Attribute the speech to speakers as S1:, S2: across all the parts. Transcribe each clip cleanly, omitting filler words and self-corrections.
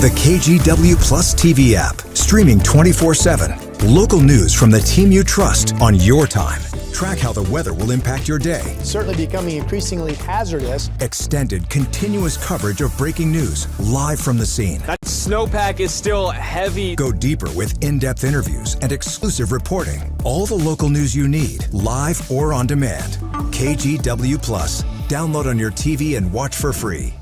S1: The KGW Plus TV app, streaming 24/7. Local news from the team you trust on your time. Track how the weather will impact your day.
S2: Certainly becoming increasingly hazardous.
S1: Extended, continuous coverage of breaking news, live from the scene.
S3: That snowpack is still heavy.
S1: Go deeper with in-depth interviews and exclusive reporting. All the local news you need, live or on demand. KGW Plus. Download on your TV and watch for free.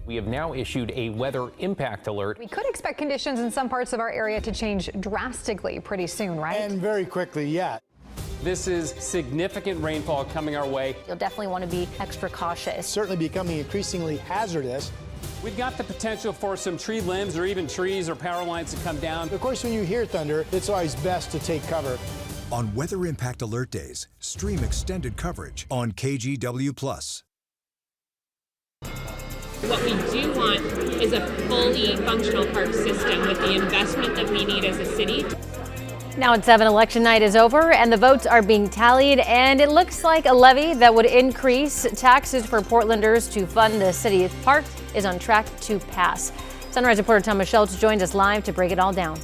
S4: We have now issued a weather impact alert.
S5: We could expect conditions in some parts of our area to change drastically pretty soon, right?
S2: And very quickly, yeah.
S3: This is significant rainfall coming our way.
S6: You'll definitely want to be extra cautious.
S2: Certainly becoming increasingly hazardous.
S3: We've got the potential for some tree limbs or even trees or power lines to come down.
S2: Of course, when you hear thunder, it's always best to take cover.
S1: On Weather Impact Alert Days, stream extended coverage on KGW Plus.
S7: What we do want is a fully functional park system with the investment that we need as a city.
S6: Now at 7, election night is over and the votes are being tallied, and it looks like a levy that would increase taxes for Portlanders to fund the city's park is on track to pass. Sunrise reporter Thomas Schultz joins us live to break it all down.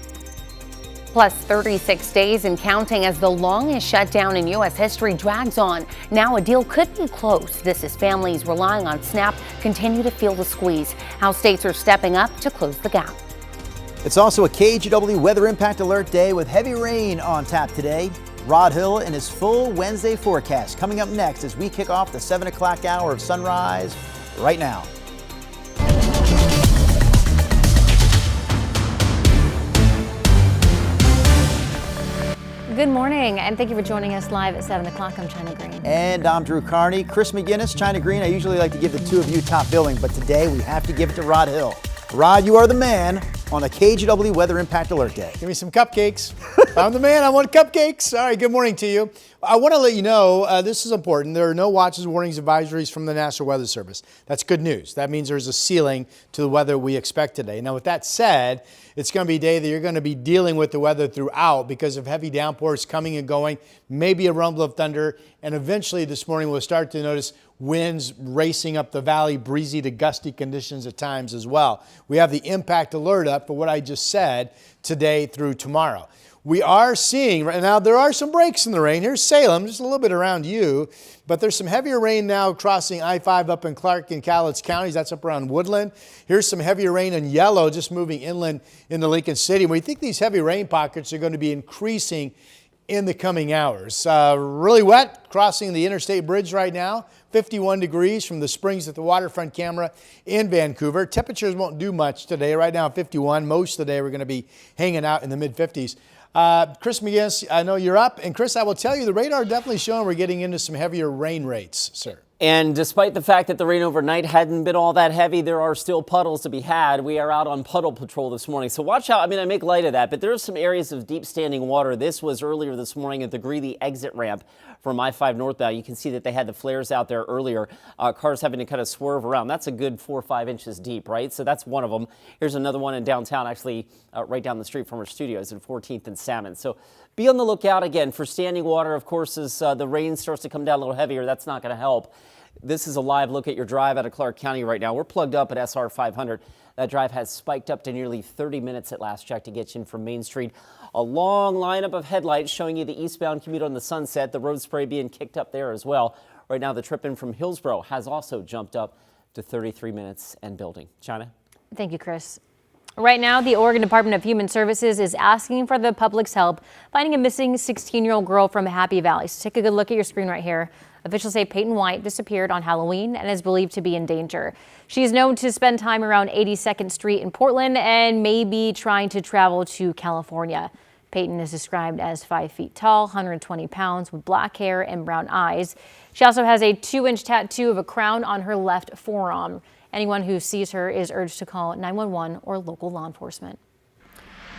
S8: Plus 36 days and counting as the longest shutdown in U.S. history drags on. Now a deal could be close. This as families relying on SNAP continue to feel the squeeze. How states are stepping up to close the gap.
S9: It's also a KGW Weather Impact Alert Day with heavy rain on tap today. Rod Hill and his full Wednesday forecast coming up next as we kick off the 7 o'clock hour of sunrise right now.
S6: Good morning, and thank you for joining us live at 7 o'clock. I'm China Green.
S9: And I'm Drew Carney. Chris McGinnis, China Green. I usually like to give the two of you top billing, but today we have to give it to Rod Hill. Rod, you are the man on a KGW Weather Impact Alert Day.
S2: Give me some cupcakes. I'm the man. I want cupcakes. All right, good morning to you. I want to let you know, this is important. There are no watches, warnings, advisories from the National Weather Service. That's good news. That means there's a ceiling to the weather we expect today. Now, with that said, it's going to be a day that you're going to be dealing with the weather throughout because of heavy downpours coming and going, maybe a rumble of thunder, and eventually this morning we'll start to notice winds racing up the valley, breezy to gusty conditions at times as well. We have the impact alert up for what I just said today through tomorrow. We are seeing right now, there are some breaks in the rain. Here's Salem, just a little bit around you, but there's some heavier rain now crossing I-5 up in Clark and Cowlitz counties. That's up around Woodland. Here's some heavier rain in yellow, just moving inland into Lincoln City. We think these heavy rain pockets are going to be increasing in the coming hours. Really wet crossing the interstate bridge right now. 51 degrees from the Springs at the Waterfront camera in Vancouver. Temperatures won't do much today. Right now 51. Most of the day we're going to be hanging out in the mid-50s. Chris McGinnis, I know you're up. And Chris, I will tell you the radar definitely showing we're getting into some heavier rain rates, sir.
S10: And despite the fact that the rain overnight hadn't been all that heavy, there are still puddles to be had. We are out on puddle patrol this morning. So watch out. I mean, I make light of that, but there are some areas of deep standing water. This was earlier this morning at the Greeley exit ramp from I-5 northbound. You can see that they had the flares out there earlier. Cars having to kind of swerve around. That's a good 4 or 5 inches deep, right? So that's one of them. Here's another one in downtown, actually right down the street from our studios at 14th and Salmon. So be on the lookout again for standing water. Of course, as the rain starts to come down a little heavier, that's not going to help. This is a live look at your drive out of Clark County right now. We're plugged up at SR 500. That drive has spiked up to nearly 30 minutes at last check to get you in from Main Street. A long lineup of headlights showing you the eastbound commute on the Sunset. The road spray being kicked up there as well. Right now, the trip in from Hillsborough has also jumped up to 33 minutes and building. China?
S6: Thank you, Chris. Right now, the Oregon Department of Human Services is asking for the public's help finding a missing 16-year-old girl from Happy Valley. So take a good look at your screen right here. Officials say Peyton White disappeared on Halloween and is believed to be in danger. She is known to spend time around 82nd Street in Portland and may be trying to travel to California. Peyton is described as 5 feet tall, 120 pounds, with black hair and brown eyes. She also has a 2-inch tattoo of a crown on her left forearm. Anyone who sees her is urged to call 911 or local law enforcement.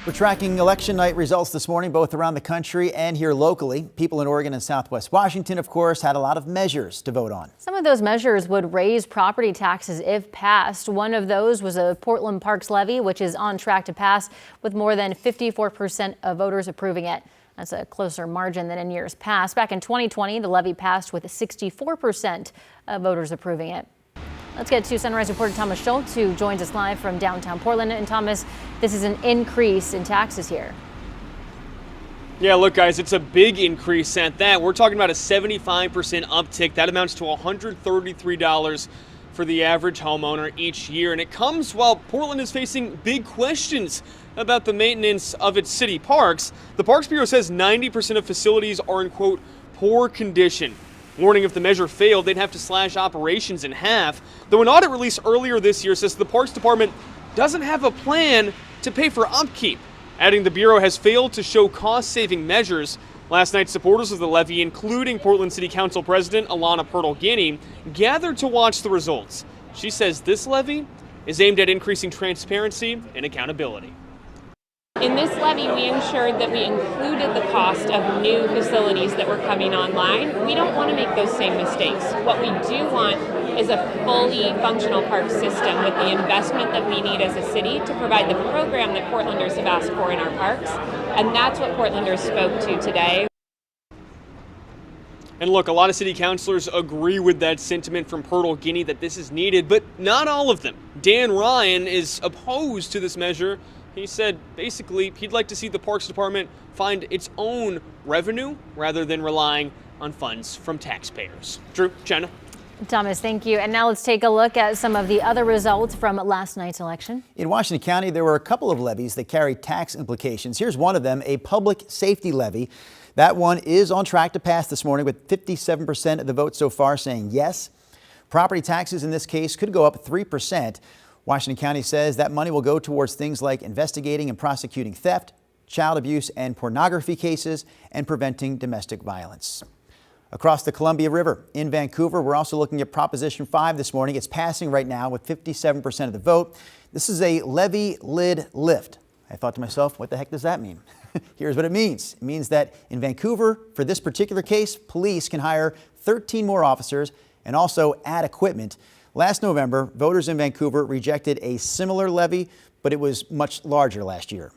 S9: We're tracking election night results this morning, both around the country and here locally. People in Oregon and Southwest Washington, of course, had a lot of measures to vote on.
S6: Some of those measures would raise property taxes if passed. One of those was a Portland Parks levy, which is on track to pass with more than 54% of voters approving it. That's a closer margin than in years past. Back in 2020, the levy passed with 64% of voters approving it. Let's get to Sunrise reporter Thomas Schultz, who joins us live from downtown Portland. And Thomas, this is an increase in taxes here.
S11: Yeah, look, guys, it's a big increase at that. We're talking about a 75% uptick. That amounts to $133 for the average homeowner each year. And it comes while Portland is facing big questions about the maintenance of its city parks. The Parks Bureau says 90% of facilities are in, quote, poor condition. Warning if the measure failed, they'd have to slash operations in half. Though an audit released earlier this year says the Parks Department doesn't have a plan to pay for upkeep, adding the Bureau has failed to show cost-saving measures. Last night, supporters of the levy, including Portland City Council President Alana Pertle-Guiney, gathered to watch the results. She says this levy is aimed at increasing transparency and accountability.
S7: In this levy, we ensured that we included the cost of new facilities that were coming online. We don't want to make those same mistakes. What we do want is a fully functional park system with the investment that we need as a city to provide the program that Portlanders have asked for in our parks. And that's what Portlanders spoke to today.
S11: And look, a lot of city councilors agree with that sentiment from Pertle-Guiney that this is needed, but not all of them. Dan Ryan is opposed to this measure. He said basically he'd like to see the Parks Department find its own revenue rather than relying on funds from taxpayers. Drew, Jenna.
S6: Thomas, thank you. And now let's take a look at some of the other results from last night's election.
S9: In Washington County, there were a couple of levies that carried tax implications. Here's one of them, a public safety levy. That one is on track to pass this morning with 57% of the votes so far saying yes. Property taxes in this case could go up 3%. Washington County says that money will go towards things like investigating and prosecuting theft, child abuse and pornography cases, and preventing domestic violence. Across the Columbia River in Vancouver, we're also looking at Proposition 5 this morning. It's passing right now with 57% of the vote. This is a levy lid lift. I thought to myself, what the heck does that mean? Here's what it means. It means that in Vancouver, for this particular case, police can hire 13 more officers and also add equipment. Last November, voters in Vancouver rejected a similar levy, but it was much larger last year.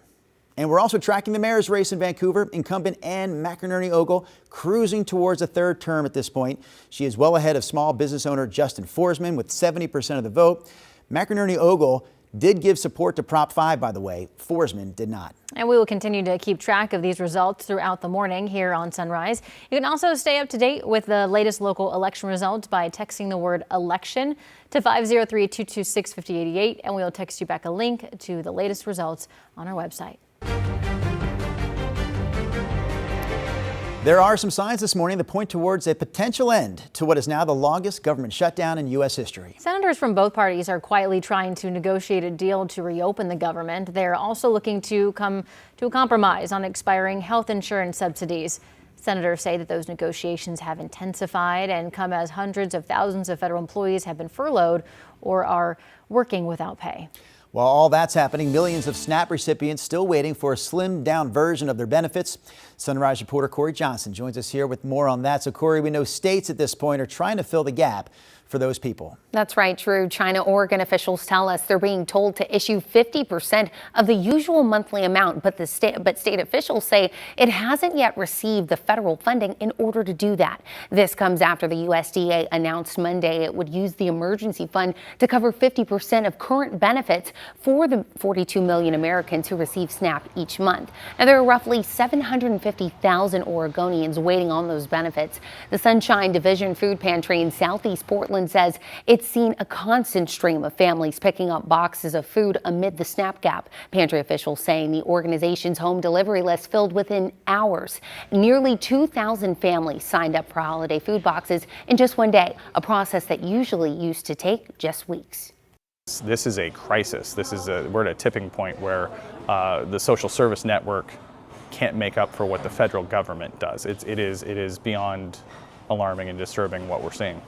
S9: And we're also tracking the mayor's race in Vancouver. Incumbent Anne McInerney-Ogle cruising towards a third term at this point. She is well ahead of small business owner Justin Forsman with 70% of the vote. McInerney-Ogle did give support to Prop 5, by the way. Forsman did not.
S6: And we will continue to keep track of these results throughout the morning here on Sunrise. You can also stay up to date with the latest local election results by texting the word election to 503-226-5088, and we will text you back a link to the latest results on our website.
S9: There are some signs this morning that point towards a potential end to what is now the longest government shutdown in U.S. history.
S6: Senators from both parties are quietly trying to negotiate a deal to reopen the government. They're also looking to come to a compromise on expiring health insurance subsidies. Senators say that those negotiations have intensified and come as hundreds of thousands of federal employees have been furloughed or are working without pay.
S9: While all that's happening, millions of SNAP recipients still waiting for a slimmed down version of their benefits. Sunrise reporter Corey Johnson joins us here with more on that. So Corey, we know states at this point are trying to fill the gap for those people.
S8: That's right, Drew. China, Oregon officials tell us they're being told to issue 50% of the usual monthly amount, but state officials say it hasn't yet received the federal funding in order to do that. This comes after the USDA announced Monday it would use the emergency fund to cover 50% of current benefits for the 42 million Americans who receive SNAP each month. Now, there are roughly 750,000 Oregonians waiting on those benefits. The Sunshine Division Food Pantry in Southeast Portland Portland says it's seen a constant stream of families picking up boxes of food amid the SNAP gap. Pantry officials saying the organization's home delivery list filled within hours. Nearly 2,000 families signed up for holiday food boxes in just one day, a process that usually used to take just weeks.
S12: This is a crisis. We're at a tipping point where the social service network can't make up for what the federal government does. It is beyond alarming and disturbing what we're seeing.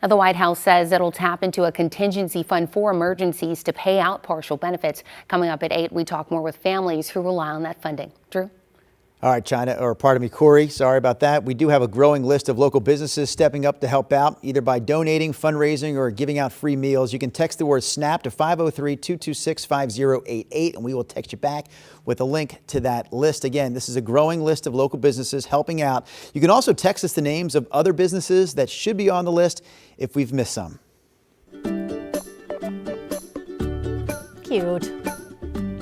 S8: Now, the White House says it'll tap into a contingency fund for emergencies to pay out partial benefits. Coming up at 8, we talk more with families who rely on that funding. Drew?
S9: All right, Corey, sorry about that. We do have a growing list of local businesses stepping up to help out, either by donating, fundraising, or giving out free meals. You can text the word SNAP to 503-226-5088, and we will text you back with a link to that list. Again, this is a growing list of local businesses helping out. You can also text us the names of other businesses that should be on the list if we've missed some.
S6: Cute.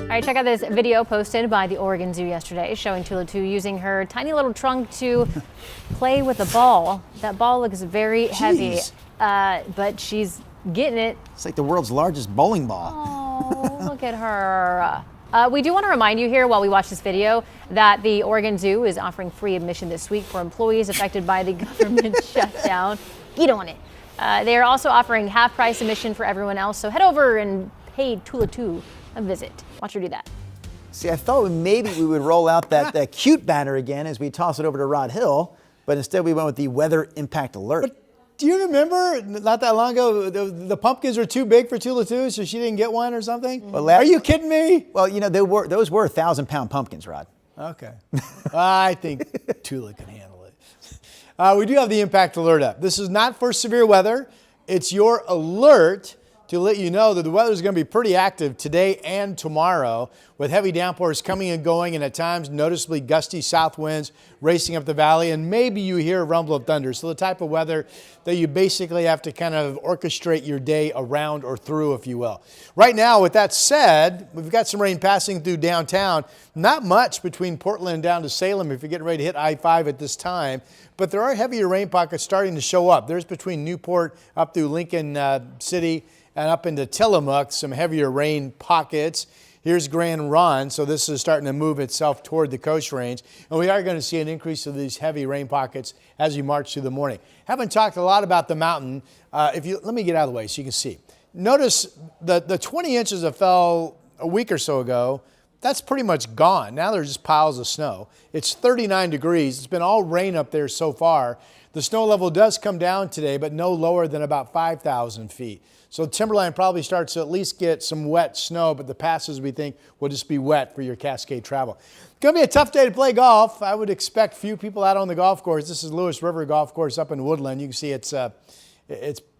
S6: All right, check out this video posted by the Oregon Zoo yesterday showing Tula 2 using her tiny little trunk to play with a ball. That ball looks very heavy, but she's getting it.
S9: It's like the world's largest bowling ball.
S6: Oh, look at her. We do want to remind you here while we watch this video that the Oregon Zoo is offering free admission this week for employees affected by the government shutdown. Get on it. They are also offering half-price admission for everyone else, so head over and pay Tula 2 a visit. Watch her do that.
S9: See, I thought maybe we would roll out that cute banner again as we toss it over to Rod Hill, but instead we went with the weather impact alert.
S2: But do you remember not that long ago, the pumpkins were too big for Tula 2, so she didn't get one or something?
S9: Well,
S2: are you kidding me?
S9: Well, you know, those were 1,000-pound pumpkins, Rod.
S2: Okay. I think Tula can handle it. We do have the impact alert up. This is not for severe weather. It's your alert to let you know that the weather is going to be pretty active today and tomorrow, with heavy downpours coming and going, and at times noticeably gusty south winds racing up the valley, and maybe you hear a rumble of thunder. So the type of weather that you basically have to kind of orchestrate your day around or through, if you will. Right now, with that said, we've got some rain passing through downtown. Not much between Portland and down to Salem if you're getting ready to hit I-5 at this time, but there are heavier rain pockets starting to show up. There's between Newport up through Lincoln City and up into Tillamook, some heavier rain pockets. Here's Grand Ronde, so this is starting to move itself toward the Coast Range. And we are going to see an increase of these heavy rain pockets as you march through the morning. Haven't talked a lot about the mountain. Let me get out of the way so you can see. Notice the 20 inches that fell a week or so ago, that's pretty much gone. Now there's just piles of snow. It's 39 degrees. It's been all rain up there so far. The snow level does come down today, but no lower than about 5,000 feet. So timberline probably starts to at least get some wet snow, but the passes we think will just be wet for your Cascade travel. Going to be a tough day to play golf. I would expect few people out on the golf course. This is Lewis River Golf Course up in Woodland. You can see it's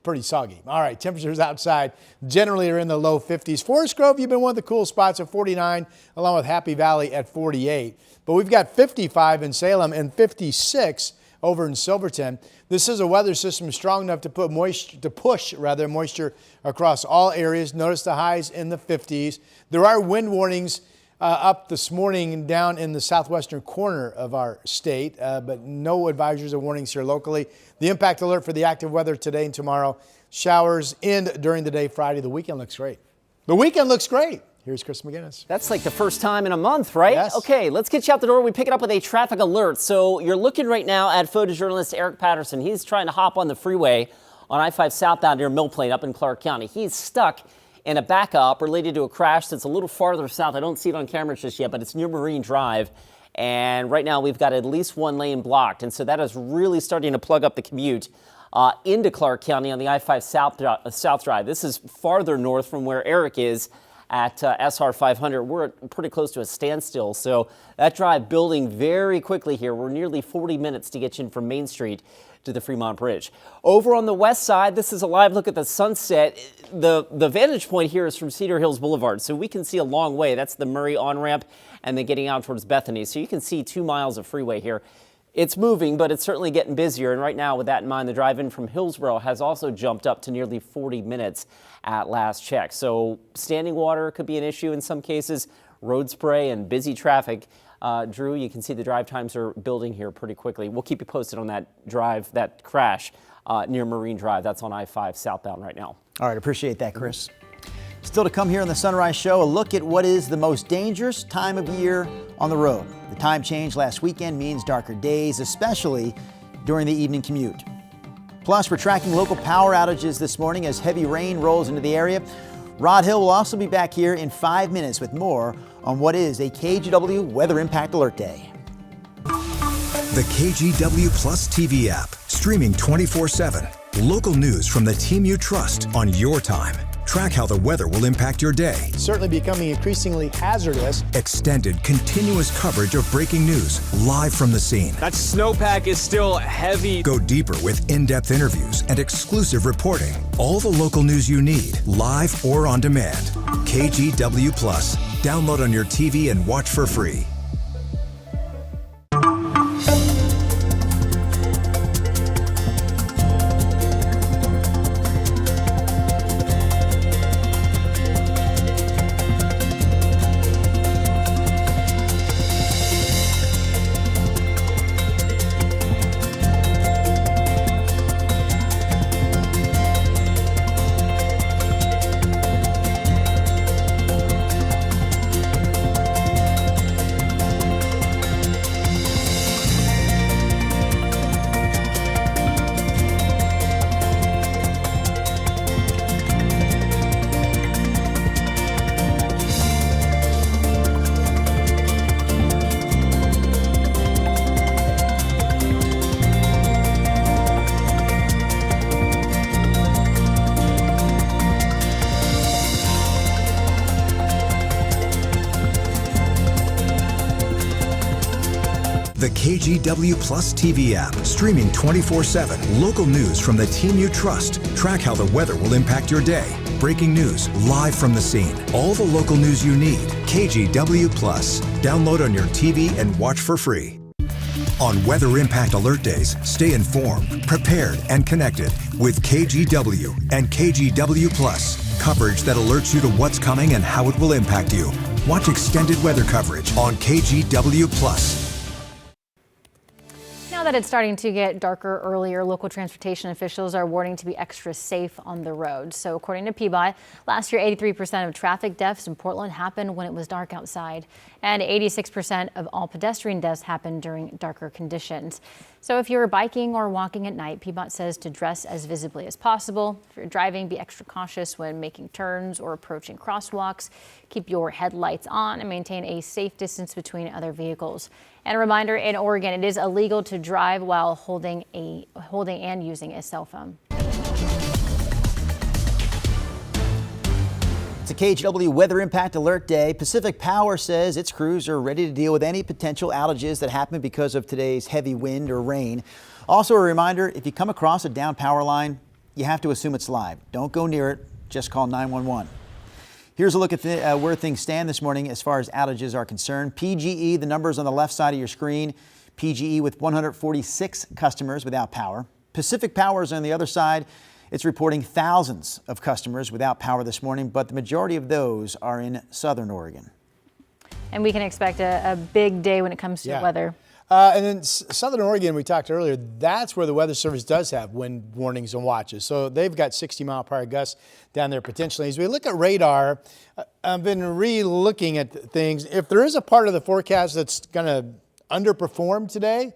S2: pretty soggy. All right, temperatures outside generally are in the low 50s. Forest Grove, you've been one of the cool spots at 49, along with Happy Valley at 48. But we've got 55 in Salem and 56 over in Silverton. This is a weather system strong enough to push moisture across all areas. Notice the highs in the 50s. There are wind warnings up this morning down in the southwestern corner of our state, but no advisories or warnings here locally. The impact alert for the active weather today and tomorrow. Showers in during the day Friday. The weekend looks great. The weekend looks great. Here's Chris McGinnis.
S10: That's like the first time in a month, right?
S2: Yes.
S10: Okay, let's get you out the door. We pick it up with a traffic alert. So you're looking right now at photojournalist Eric Patterson. He's trying to hop on the freeway on I-5 southbound near Mill Plain up in Clark County. He's stuck in a backup related to a crash that's a little farther south. I don't see it on camera just yet, but it's near Marine Drive. And right now we've got at least one lane blocked. And so that is really starting to plug up the commute into Clark County on the I-5 South Drive. This is farther north from where Eric is at SR 500. We're pretty close to a standstill, so that drive building very quickly here. We're nearly 40 minutes to get you in from Main Street to the Fremont Bridge. Over on the west side, this is a live look at the sunset. The vantage point here is from Cedar Hills Boulevard, so we can see a long way. That's the Murray on-ramp and then getting out towards Bethany. So you can see 2 miles of freeway here. It's moving, but it's certainly getting busier. And right now, with that in mind, the drive-in from Hillsborough has also jumped up to nearly 40 minutes at last check. So standing water could be an issue in some cases. Road spray and busy traffic Drew, you can see the drive times are building here pretty quickly. We'll keep you posted on that drive, that crash near Marine Drive. That's on I-5 southbound right now.
S9: All right, appreciate that, Chris. Still to come here on the Sunrise Show, a look at what is the most dangerous time of year on the road. The time change last weekend means darker days, especially during the evening commute. Plus, we're tracking local power outages this morning as heavy rain rolls into the area. Rod Hill will also be back here in 5 minutes with more on what is a KGW Weather Impact Alert Day.
S1: The KGW Plus TV app, streaming 24/7. Local news from the team you trust on your time. Track how the weather will impact your day.
S2: It's certainly becoming increasingly hazardous.
S1: Extended, continuous coverage of breaking news live from the scene.
S11: That snowpack is still heavy.
S1: Go deeper with in-depth interviews and exclusive reporting. All the local news you need, live or on demand. KGW Plus. Download on your TV and watch for free. The KGW Plus TV app, streaming 24/7. Local news from the team you trust. Track how the weather will impact your day. Breaking news live from the scene. All the local news you need. KGW Plus. Download on your TV and watch for free. On Weather Impact Alert Days, stay informed, prepared, and connected with KGW and KGW Plus. Coverage that alerts you to what's coming and how it will impact you. Watch extended weather coverage on KGW Plus.
S6: Now that it's starting to get darker earlier, local transportation officials are warning to be extra safe on the road. So according to PBOT, last year 83% of traffic deaths in Portland happened when it was dark outside, and 86% of all pedestrian deaths happened during darker conditions. So if you're biking or walking at night, PBOT says to dress as visibly as possible. If you're driving, be extra cautious when making turns or approaching crosswalks. Keep your headlights on and maintain a safe distance between other vehicles. And a reminder, in Oregon, it is illegal to drive while holding and using a cell phone.
S9: It's a KGW Weather Impact Alert Day. Pacific Power says its crews are ready to deal with any potential outages that happen because of today's heavy wind or rain. Also a reminder, if you come across a down power line, you have to assume it's live. Don't go near it, just call 911. Here's a look at where things stand this morning as far as outages are concerned. PGE, the numbers on the left side of your screen. PGE with 146 customers without power. Pacific Power is on the other side. It's reporting thousands of customers without power this morning, but the majority of those are in southern Oregon.
S6: And we can expect a big day when it comes to weather.
S2: And then southern Oregon, we talked earlier, that's where the Weather Service does have wind warnings and watches. So they've got 60-mile-per-hour gusts down there potentially. As we look at radar, I've been re-looking at things. If there is a part of the forecast that's going to underperform today,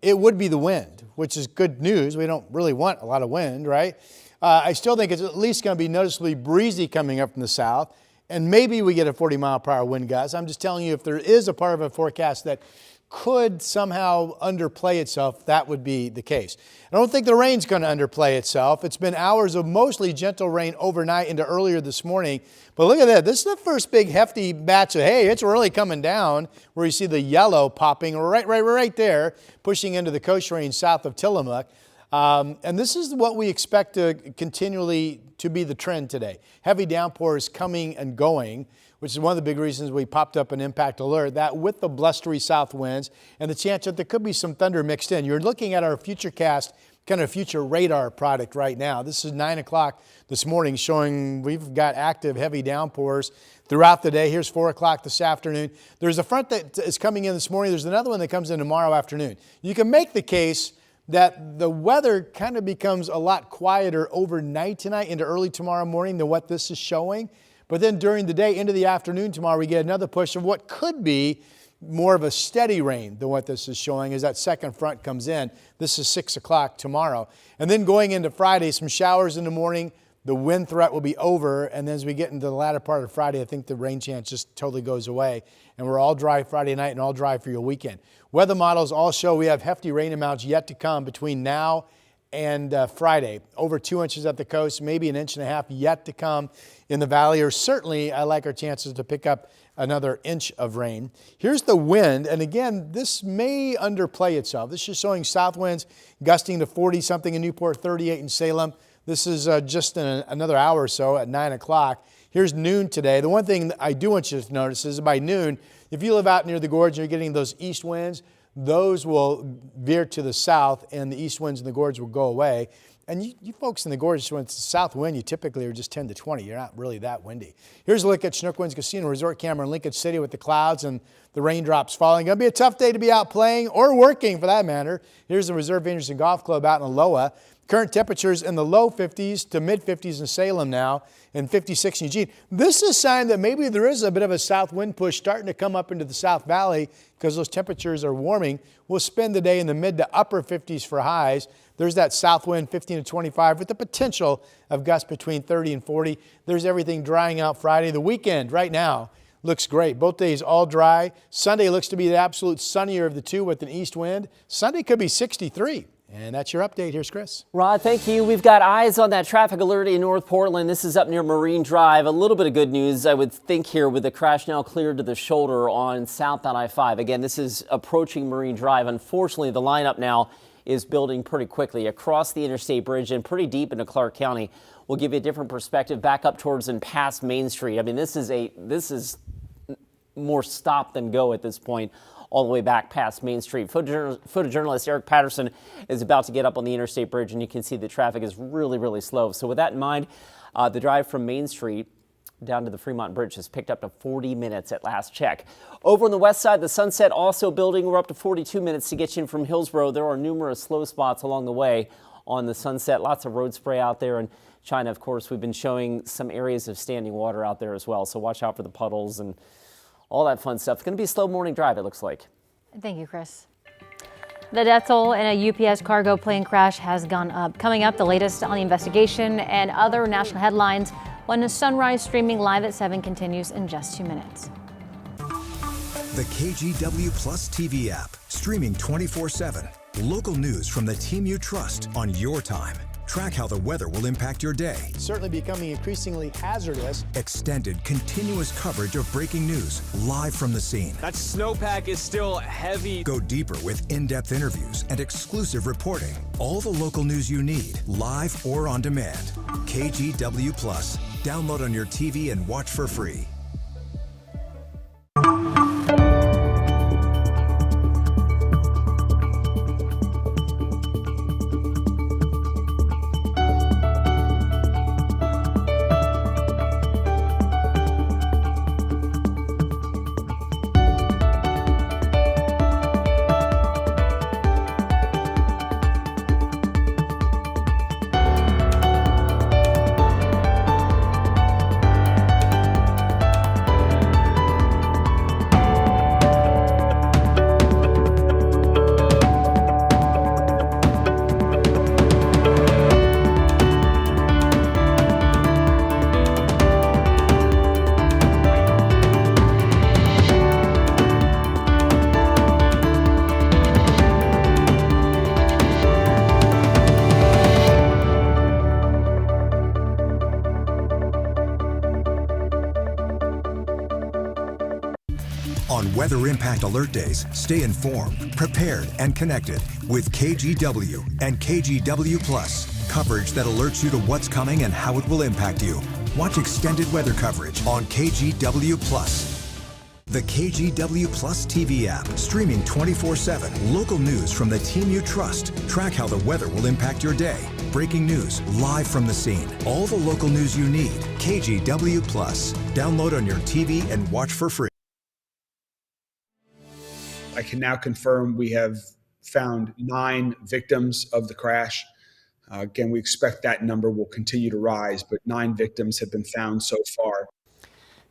S2: it would be the wind, which is good news. We don't really want a lot of wind, right? I still think it's at least going to be noticeably breezy coming up from the south. And maybe we get a 40-mile-per-hour wind gust. I'm just telling you, if there is a part of a forecast that could somehow underplay itself, that would be the case. I don't think the rain's going to underplay itself. It's been hours of mostly gentle rain overnight into earlier this morning. But look at that. This is the first big hefty batch of, hey, it's really coming down, where you see the yellow popping right there, pushing into the Coast Range south of Tillamook. And this is what we expect to continually to be the trend today. Heavy downpours coming and going, which is one of the big reasons we popped up an impact alert, that with the blustery south winds and the chance that there could be some thunder mixed in. You're looking at our Futurecast kind of future radar product right now. This is 9 o'clock this morning showing we've got active heavy downpours throughout the day. Here's 4 o'clock this afternoon. There's a front that is coming in this morning. There's another one that comes in tomorrow afternoon. You can make the case that the weather kind of becomes a lot quieter overnight tonight into early tomorrow morning than what this is showing. But then during the day into the afternoon tomorrow, we get another push of what could be more of a steady rain than what this is showing as that second front comes in. This is 6 o'clock tomorrow. And then going into Friday, some showers in the morning. The wind threat will be over. And then as we get into the latter part of Friday, I think the rain chance just totally goes away. And we're all dry Friday night and all dry for your weekend. Weather models all show we have hefty rain amounts yet to come between now and Friday. Over 2 inches at the coast, maybe 1.5 inches yet to come in the valley, or certainly I like our chances to pick up another inch of rain. Here's the wind, and again, this may underplay itself. This is showing south winds gusting to 40-something in Newport, 38 in Salem. This is just in another hour or so at 9 o'clock. Here's noon today. The one thing I do want you to notice is by noon, if you live out near the gorge and you're getting those east winds, those will veer to the south and the east winds in the gorge will go away. And you folks in the gorge, when it's the south wind, you typically are just 10 to 20. You're not really that windy. Here's a look at Chinook Winds Casino Resort camera in Lincoln City with the clouds and the raindrops falling. Going to be a tough day to be out playing or working for that matter. Here's the Reserve Vineyards and Golf Club out in Aloha. Current temperatures in the low 50s to mid 50s in Salem now and 56 in Eugene. This is a sign that maybe there is a bit of a south wind push starting to come up into the South Valley because those temperatures are warming. We'll spend the day in the mid to upper 50s for highs. There's that south wind 15 to 25 with the potential of gusts between 30 and 40. There's everything drying out Friday. The weekend right now looks great. Both days all dry. Sunday looks to be the absolute sunnier of the two with an east wind. Sunday could be 63. And that's your update. Here's Chris.
S10: Rod, thank you. We've got eyes on that traffic alert in North Portland. This is up near Marine Drive. A little bit of good news, I would think, here with the crash now cleared to the shoulder on southbound I-5. Again, this is approaching Marine Drive. Unfortunately, the lineup now is building pretty quickly across the interstate bridge and pretty deep into Clark County. We'll give you a different perspective back up towards and past Main Street. I mean, this is more stop than go at this point, all the way back past Main Street. Photojournalist Eric Patterson is about to get up on the interstate bridge, and you can see the traffic is really, really slow. So with that in mind, the drive from Main Street down to the Fremont Bridge has picked up to 40 minutes at last check. Over on the west side, the Sunset also building. We're up to 42 minutes to get you in from Hillsborough. There are numerous slow spots along the way on the Sunset. Lots of road spray out there. And China, of course, we've been showing some areas of standing water out there as well. So watch out for the puddles and all that fun stuff. It's going to be a slow morning drive, it looks like.
S6: Thank you, Chris. The death toll in a UPS cargo plane crash has gone up. Coming up, the latest on the investigation and other national headlines when Sunrise streaming live at 7 continues in just 2 minutes.
S1: The KGW Plus TV app, streaming 24/7. Local news from the team you trust on your time. Track how the weather will impact your day.
S2: It's certainly becoming increasingly hazardous.
S1: Extended, continuous coverage of breaking news live from the scene.
S11: That snowpack is still heavy.
S1: Go deeper with in-depth interviews and exclusive reporting. All the local news you need, live or on demand. KGW Plus. Download on your TV and watch for free. On Weather Impact Alert Days, stay informed, prepared, and connected with KGW and KGW Plus. Coverage that alerts you to what's coming and how it will impact you. Watch extended weather coverage on KGW Plus. The KGW Plus TV app, streaming 24/7. Local news from the team you trust. Track how the weather will impact your day. Breaking news live from the scene. All the local news you need. KGW Plus. Download on your TV and watch for free.
S13: I can now confirm we have found 9 victims of the crash. Again, we expect that number will continue to rise, but 9 victims have been found so far.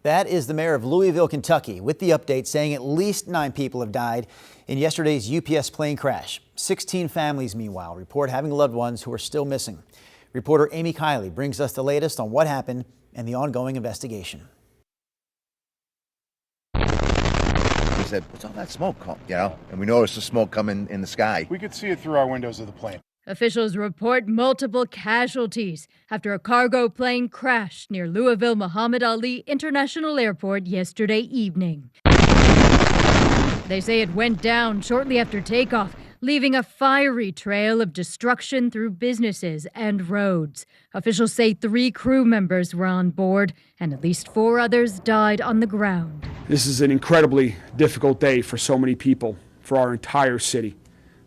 S9: That is the mayor of Louisville, Kentucky, with the update saying at least 9 people have died in yesterday's UPS plane crash. 16 families, meanwhile, report having loved ones who are still missing. Reporter Amy Kiley brings us the latest on what happened and the ongoing investigation.
S14: We said, what's all that smoke? And we noticed the smoke coming in the sky.
S15: We could see it through our windows of the plane.
S16: Officials report multiple casualties after a cargo plane crashed near Louisville Muhammad Ali International Airport yesterday evening. They say it went down shortly after takeoff, leaving a fiery trail of destruction through businesses and roads. Officials say 3 crew members were on board and at least 4 others died on the ground.
S17: This is an incredibly difficult day for so many people, for our entire city.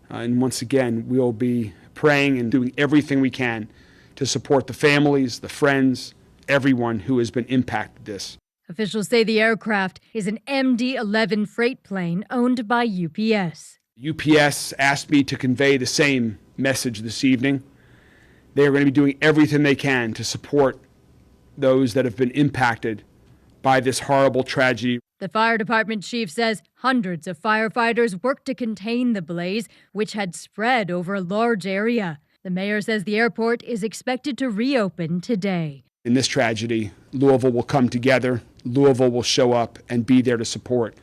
S17: And once again, we'll be praying and doing everything we can to support the families, the friends, everyone who has been impacted this.
S16: Officials say the aircraft is an MD-11 freight plane owned by UPS.
S17: UPS asked me to convey the same message this evening. They are going to be doing everything they can to support those that have been impacted by this horrible tragedy.
S16: The fire department chief says hundreds of firefighters worked to contain the blaze, which had spread over a large area. The mayor says the airport is expected to reopen today.
S17: In this tragedy, Louisville will come together. Louisville will show up and be there to support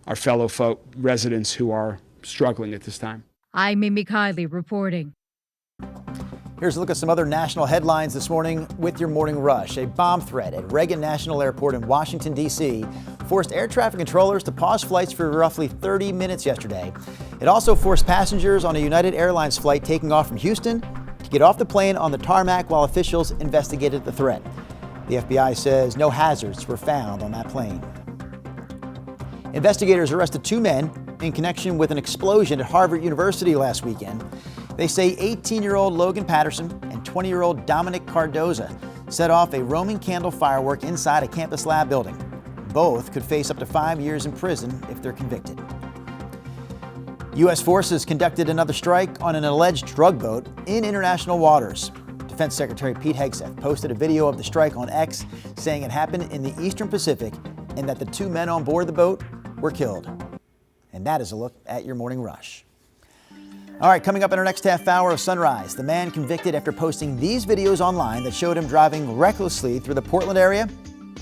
S17: our fellow residents who are struggling at this time.
S16: I'm Amy Kiley reporting.
S9: Here's a look at some other national headlines this morning with your morning rush. A bomb threat at Reagan National Airport in Washington, D.C. forced air traffic controllers to pause flights for roughly 30 minutes yesterday. It also forced passengers on a United Airlines flight taking off from Houston to get off the plane on the tarmac while officials investigated the threat. The FBI says no hazards were found on that plane. Investigators arrested 2 men in connection with an explosion at Harvard University last weekend. They say 18-year-old Logan Patterson and 20-year-old Dominic Cardoza set off a Roman candle firework inside a campus lab building. Both could face up to 5 years in prison if they're convicted. U.S. forces conducted another strike on an alleged drug boat in international waters. Defense Secretary Pete Hegseth posted a video of the strike on X, saying it happened in the Eastern Pacific and that the 2 men on board the boat were killed. And that is a look at your morning rush. All right, coming up in our next half hour of Sunrise, the man convicted after posting these videos online that showed him driving recklessly through the Portland area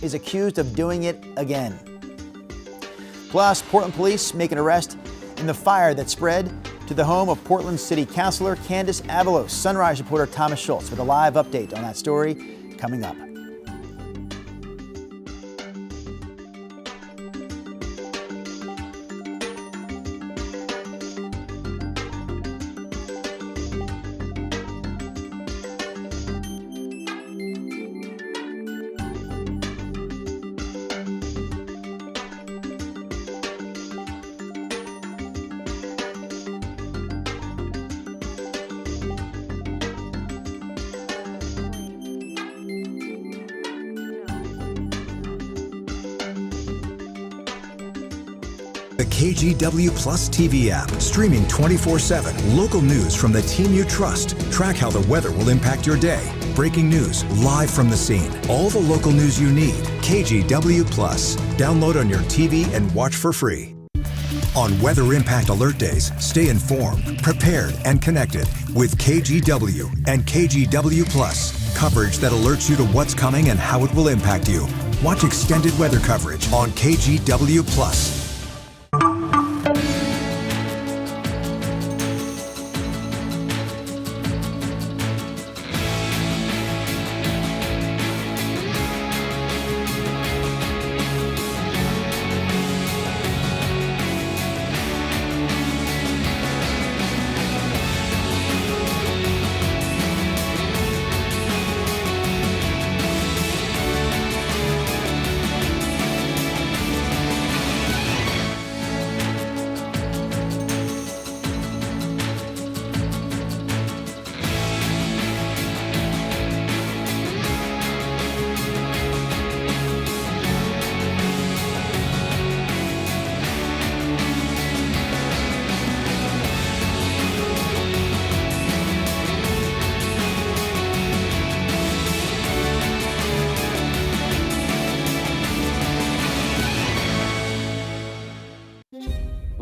S9: is accused of doing it again. Plus, Portland police make an arrest in the fire that spread to the home of Portland City Councilor Candace Avalos. Sunrise reporter Thomas Schultz with a live update on that story coming up.
S1: The KGW Plus TV app, streaming 24/7. Local news from the team you trust. Track how the weather will impact your day. Breaking news live from the scene. All the local news you need. KGW Plus. Download on your TV and watch for free. On Weather Impact Alert Days, stay informed, prepared, and connected with KGW and KGW Plus. Coverage that alerts you to what's coming and how it will impact you. Watch extended weather coverage on KGW Plus.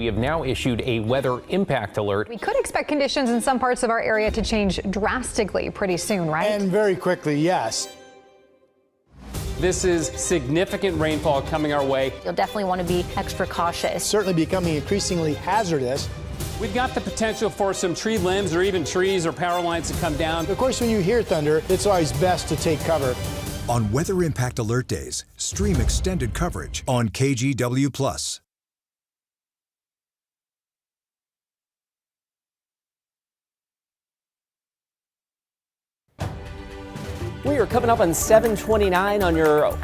S4: We have now issued a weather impact alert.
S5: We could expect conditions in some parts of our area to change drastically pretty soon, right?
S2: And very quickly, yes.
S3: This is significant rainfall coming our way.
S6: You'll definitely want to be extra cautious.
S2: Certainly becoming increasingly hazardous.
S3: We've got the potential for some tree limbs or even trees or power lines to come down.
S2: Of course, when you hear thunder, it's always best to take cover.
S1: On Weather Impact Alert Days, stream extended coverage on KGW+.
S10: We are coming up on 7:29 on your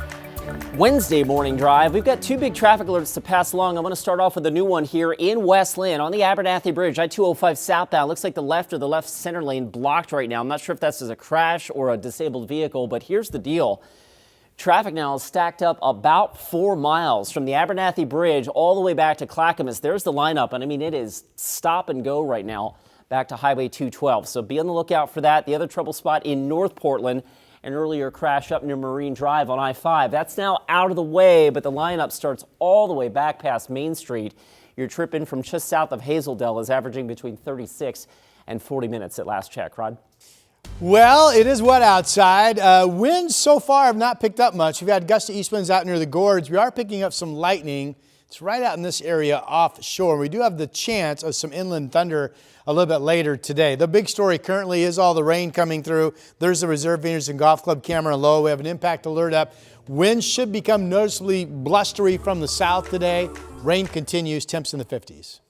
S10: Wednesday morning drive. We've got two big traffic alerts to pass along. I want to start off with a new one here in West Lynn on the Abernathy Bridge, I-205 southbound. Looks like the left or the left center lane blocked right now. I'm not sure if that's a crash or a disabled vehicle, but here's the deal. Traffic now is stacked up about 4 miles from the Abernathy Bridge all the way back to Clackamas. There's the lineup, and I mean, it is stop and go right now back to Highway 212. So be on the lookout for that. The other trouble spot in North Portland, an earlier crash up near Marine Drive on I-5. That's now out of the way, but the lineup starts all the way back past Main Street. Your trip in from just south of Hazeldale is averaging between 36 and 40 minutes at last check. Rod?
S2: Well, it is wet outside. Winds so far have not picked up much. We've had gusty east winds out near the gorge. We are picking up some lightning. It's right out in this area offshore. We do have the chance of some inland thunder a little bit later today. The big story currently is all the rain coming through. There's the Reserve Vineyards and Golf Club camera low. We have an impact alert up. Winds should become noticeably blustery from the south today. Rain continues, temps in the 50s.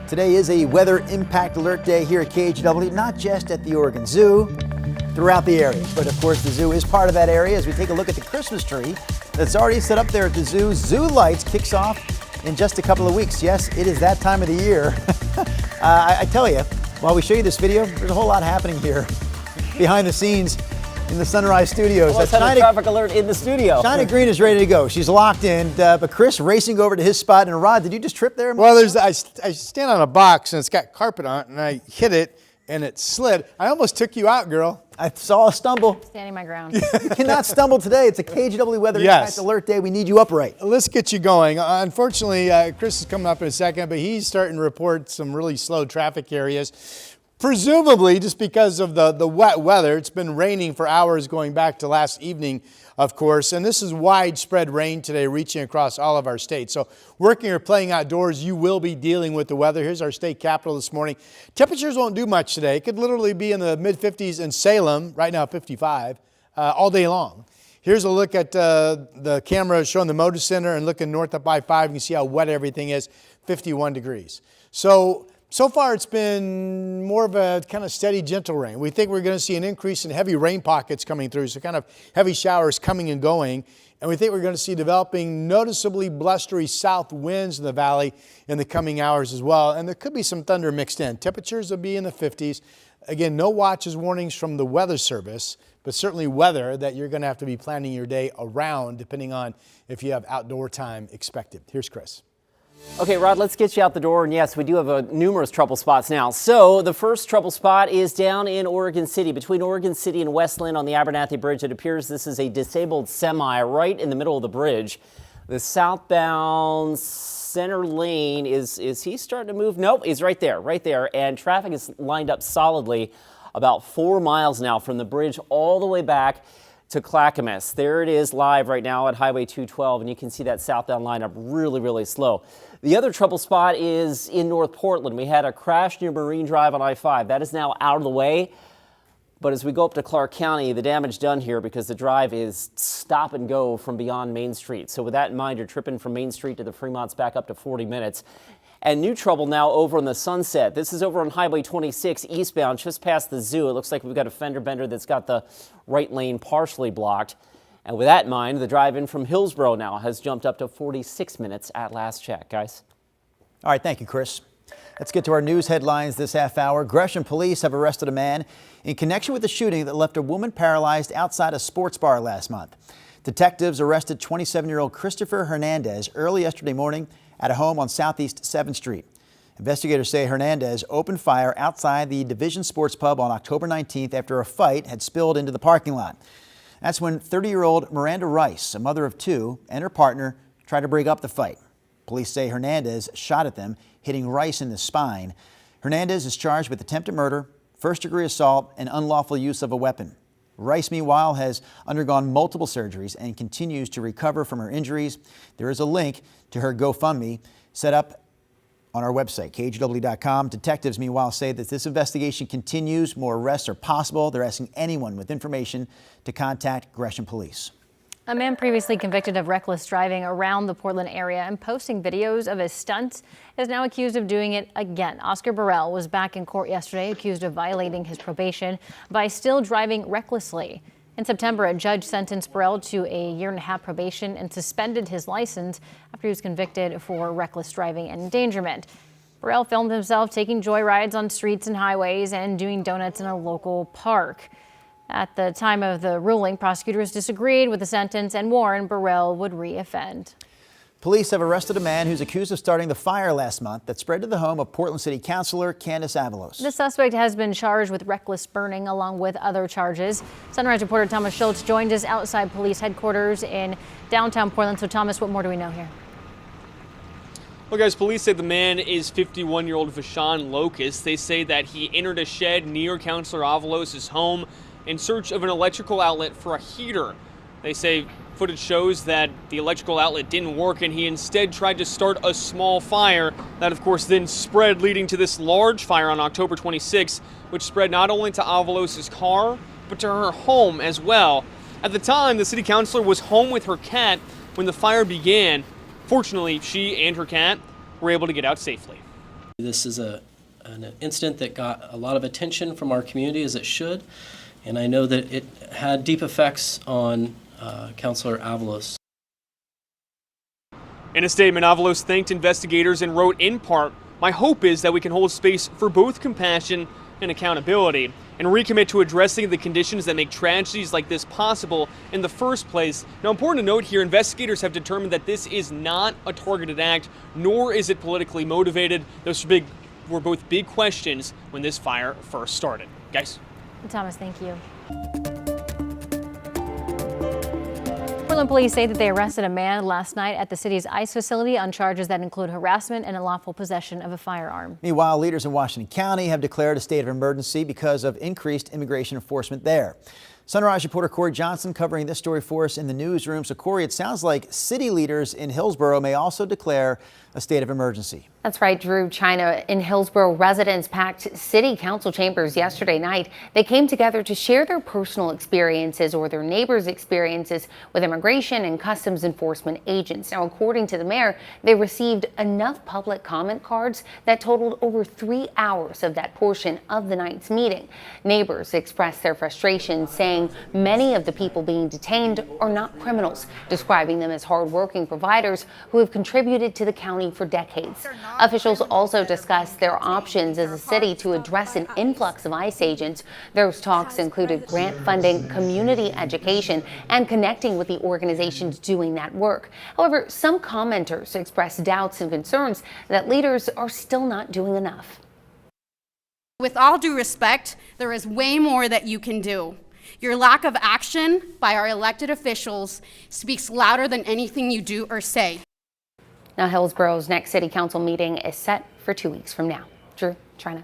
S9: Today is a weather impact alert day here at KGW, not just at the Oregon Zoo, throughout the area. But of course, the zoo is part of that area as we take a look at the Christmas tree that's already set up there at the zoo. Zoo Lights kicks off in just a couple of weeks. Yes, it is that time of the year. I tell you, while we show you this video, there's a whole lot happening here behind the scenes in the Sunrise Studios.
S10: Almost had a traffic alert in the studio.
S9: China Green is ready to go. She's locked in, but Chris racing over to his spot. And Rod, did you just trip there?
S2: Well, I stand on a box and it's got carpet on it, and I hit it and it slid. I almost took you out, girl.
S9: I saw a stumble.
S6: Standing my ground.
S9: You cannot stumble today. It's a KGW Weather Impact Alert Day. We need you upright.
S2: Let's get you going. Unfortunately, Chris is coming up in a second, but he's starting to report some really slow traffic areas. Presumably just because of the wet weather. It's been raining for hours going back to last evening, of course, and this is widespread rain today reaching across all of our states. So working or playing outdoors, you will be dealing with the weather. Here's our state capital this morning. Temperatures won't do much today. It could literally be in the mid-50s in Salem, right now 55, all day long. Here's a look at the camera showing the Motor Center and looking north up I-5. You can see how wet everything is, 51 degrees. So far, it's been more of a kind of steady, gentle rain. We think we're going to see an increase in heavy rain pockets coming through, so kind of heavy showers coming and going. And we think we're going to see developing noticeably blustery south winds in the valley in the coming hours as well. And there could be some thunder mixed in. Temperatures will be in the 50s. Again, no watches, warnings from the Weather Service, but certainly weather that you're going to have to be planning your day around, depending on if you have outdoor time expected. Here's Chris.
S10: Okay, Rod, let's get you out the door. And yes, we do have numerous trouble spots now. So the first trouble spot is down in Oregon City, between Oregon City and West Lynn on the Abernathy Bridge. It appears this is a disabled semi right in the middle of the bridge. The southbound center lane, is he starting to move? Nope, he's right there. And traffic is lined up solidly about 4 miles now from the bridge all the way back to Clackamas. There it is live right now at Highway 212, and you can see that southbound lineup really, really slow. The other trouble spot is in North Portland. We had a crash near Marine Drive on I-5. That is now out of the way. But as we go up to Clark County, the damage done here because the drive is stop and go from beyond Main Street. So with that in mind, you're tripping from Main Street to the Fremont's back up to 40 minutes. And new trouble now over on the Sunset. This is over on Highway 26 eastbound, just past the zoo. It looks like we've got a fender bender that's got the right lane partially blocked. And with that in mind, the drive-in from Hillsborough now has jumped up to 46 minutes at last check, guys.
S9: All right, thank you, Chris. Let's get to our news headlines this half hour. Gresham police have arrested a man in connection with the shooting that left a woman paralyzed outside a sports bar last month. Detectives arrested 27-year-old Christopher Hernandez early yesterday morning at a home on Southeast 7th Street. Investigators say Hernandez opened fire outside the Division Sports Pub on October 19th after a fight had spilled into the parking lot. That's when 30-year-old Miranda Rice, a mother of two, and her partner tried to break up the fight. Police say Hernandez shot at them, hitting Rice in the spine. Hernandez is charged with attempted murder, first-degree assault, and unlawful use of a weapon. Rice, meanwhile, has undergone multiple surgeries and continues to recover from her injuries. There is a link to her GoFundMe set up on our website, KGW.com. Detectives, meanwhile, say that this investigation continues. More arrests are possible. They're asking anyone with information to contact Gresham Police.
S6: A man previously convicted of reckless driving around the Portland area and posting videos of his stunts is now accused of doing it again. Oscar Burrell was back in court yesterday, accused of violating his probation by still driving recklessly. In September, a judge sentenced Burrell to a 1.5-year probation and suspended his license after he was convicted for reckless driving and endangerment. Burrell filmed himself taking joyrides on streets and highways and doing donuts in a local park. At the time of the ruling, prosecutors disagreed with the sentence and warned Burrell would reoffend.
S9: Police have arrested a man who's accused of starting the fire last month that spread to the home of Portland City Councilor Candace Avalos.
S6: The suspect has been charged with reckless burning along with other charges. Sunrise reporter Thomas Schultz joined us outside police headquarters in downtown Portland. So Thomas, what more do we know here?
S11: Well, guys, police say the man is 51-year-old Vashon Locust. They say that he entered a shed near Councilor Avalos' home in search of an electrical outlet for a heater. They say footage shows that the electrical outlet didn't work and he instead tried to start a small fire that, of course, then spread, leading to this large fire on October 26th, which spread not only to Avalos' car, but to her home as well. At the time, the city councilor was home with her cat when the fire began. Fortunately, she and her cat were able to get out safely.
S18: This is an incident that got a lot of attention from our community, as it should, and I know that it had deep effects on Councilor Avalos.
S11: In a statement, Avalos thanked investigators and wrote in part, "My hope is that we can hold space for both compassion and accountability and recommit to addressing the conditions that make tragedies like this possible in the first place." Now, important to note here, investigators have determined that this is not a targeted act, nor is it politically motivated. Those were both big questions when this fire first started. Guys?
S6: Thomas, thank you. Portland police say that they arrested a man last night at the city's ICE facility on charges that include harassment and unlawful possession of a firearm.
S9: Meanwhile, leaders in Washington County have declared a state of emergency because of increased immigration enforcement there. Sunrise reporter Corey Johnson covering this story for us in the newsroom. So, Corey, it sounds like city leaders in Hillsborough may also declare a state of emergency.
S8: That's right, Drew. China. In Hillsborough, residents packed city council chambers yesterday night. They came together to share their personal experiences or their neighbors' experiences with immigration and customs enforcement agents. Now, according to the mayor, they received enough public comment cards that totaled over 3 hours of that portion of the night's meeting. Neighbors expressed their frustration, saying many of the people being detained are not criminals, describing them as hardworking providers who have contributed to the county for decades. Officials also discussed their options as a city to address an influx of ICE agents. Those talks included grant funding, community education, and connecting with the organizations doing that work. However, some commenters expressed doubts and concerns that leaders are still not doing enough.
S19: With all due respect, there is way more that you can do. Your lack of action by our elected officials speaks louder than anything you do or say.
S8: Now, Hillsborough's next city council meeting is set for 2 weeks from now. Drew, China.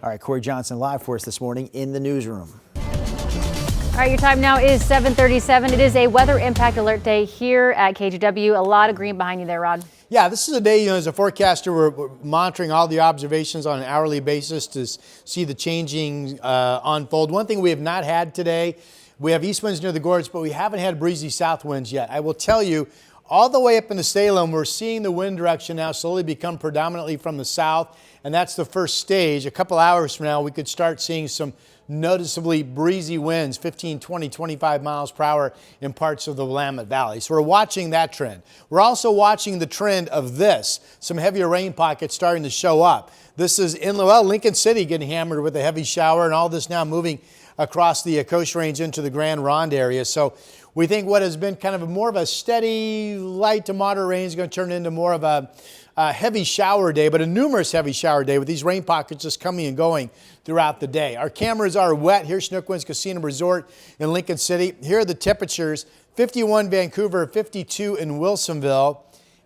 S9: All right, Corey Johnson live for us this morning in the newsroom.
S6: All right, your time now is 7:37. It is a weather impact alert day here at KGW. A lot of green behind you there, Rod.
S2: Yeah, this is a day, as a forecaster, we're monitoring all the observations on an hourly basis to see the changing unfold. One thing we have not had today, we have east winds near the gorge, but we haven't had breezy south winds yet. I will tell you, all the way up into Salem, we're seeing the wind direction now slowly become predominantly from the south, and that's the first stage. A couple hours from now, we could start seeing some noticeably breezy winds, 15, 20, 25 miles per hour in parts of the Willamette Valley. So we're watching that trend. We're also watching the trend of this, some heavier rain pockets starting to show up. This is in Lincoln City getting hammered with a heavy shower, and all this now moving across the Coast Range into the Grand Ronde area. So we think what has been kind of more of a steady light to moderate rain is going to turn into more of a heavy shower day, but a numerous heavy shower day with these rain pockets just coming and going throughout the day. Our cameras are wet. Here's Chinook Winds Casino Resort in Lincoln City. Here are the temperatures: 51 Vancouver, 52 in Wilsonville.